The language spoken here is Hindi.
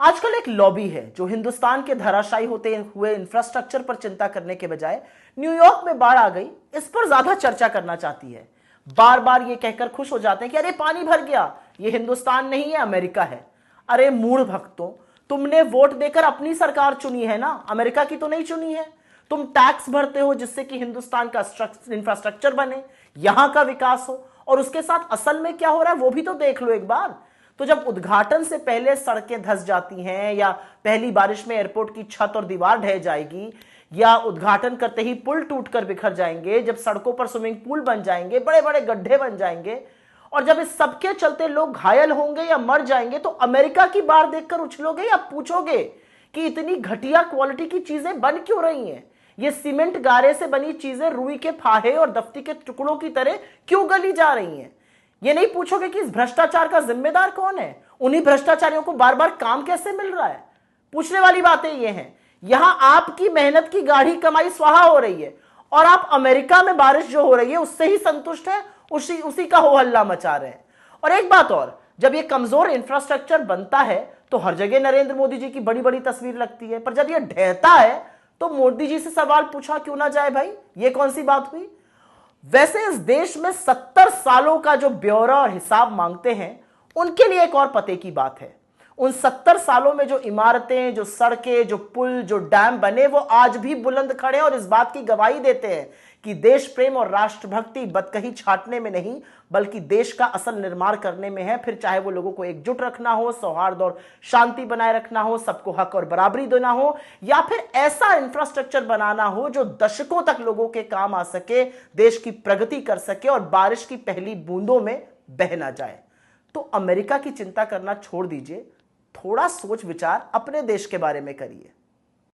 आजकल एक लॉबी है जो हिंदुस्तान के धराशायी होते हुए इंफ्रास्ट्रक्चर पर चिंता करने के बजाय न्यूयॉर्क में बाढ़ आ गई इस पर ज्यादा चर्चा करना चाहती है। बार बार ये कहकर खुश हो जाते हैं कि अरे पानी भर गया, ये हिंदुस्तान नहीं है अमेरिका है। अरे मूढ़ भक्तों, तुमने वोट देकर अपनी सरकार चुनी है ना, अमेरिका की तो नहीं चुनी है। तुम टैक्स भरते हो जिससे कि हिंदुस्तान का इंफ्रास्ट्रक्चर बने, यहां का विकास हो, और उसके साथ असल में क्या हो रहा है वो भी तो देख लो एक बार। तो जब उद्घाटन से पहले सड़कें धंस जाती हैं, या पहली बारिश में एयरपोर्ट की छत और दीवार ढह जाएगी, या उद्घाटन करते ही पुल टूटकर बिखर जाएंगे, जब सड़कों पर स्विमिंग पूल बन जाएंगे, बड़े बड़े गड्ढे बन जाएंगे, और जब इस सबके चलते लोग घायल होंगे या मर जाएंगे, तो अमेरिका की बाढ़ देखकर उछलोगे या पूछोगे कि इतनी घटिया क्वालिटी की चीजें बन क्यों रही हैं? ये सीमेंट गारे से बनी चीजें रुई के फाहे और दफ्ती के टुकड़ों की तरह क्यों गली जा रही हैं? ये नहीं पूछोगे कि इस भ्रष्टाचार का जिम्मेदार कौन है? उन्हीं भ्रष्टाचारियों को बार बार काम कैसे मिल रहा है? पूछने वाली बातें ये हैं। यहां आपकी मेहनत की गाढ़ी कमाई स्वाहा हो रही है, और आप अमेरिका में बारिश जो हो रही है उससे ही संतुष्ट हैं, उसी का हो हल्ला मचा रहे हैं। और एक बात और, जब ये कमजोर इंफ्रास्ट्रक्चर बनता है तो हर जगह नरेंद्र मोदी जी की बड़ी बड़ी तस्वीर लगती है, पर जब ये ढहता है तो मोदी जी से सवाल पूछा क्यों ना जाए भाई? ये कौन सी बात हुई? वैसे इस देश में 70 सालों का जो ब्यौरा और हिसाब मांगते हैं, उनके लिए एक और पते की बात है। उन 70 सालों में जो इमारतें, जो सड़कें, जो पुल, जो डैम बने, वो आज भी बुलंद खड़े और इस बात की गवाही देते हैं कि देश प्रेम और राष्ट्रभक्ति बदकही छाटने में नहीं, बल्कि देश का असल निर्माण करने में है। फिर चाहे वो लोगों को एकजुट रखना हो, सौहार्द और शांति बनाए रखना हो, सबको हक और बराबरी देना हो, या फिर ऐसा इंफ्रास्ट्रक्चर बनाना हो जो दशकों तक लोगों के काम आ सके, देश की प्रगति कर सके और बारिश की पहली बूंदों में बह ना जाए। तो अमेरिका की चिंता करना छोड़ दीजिए, थोड़ा सोच विचार अपने देश के बारे में करिए।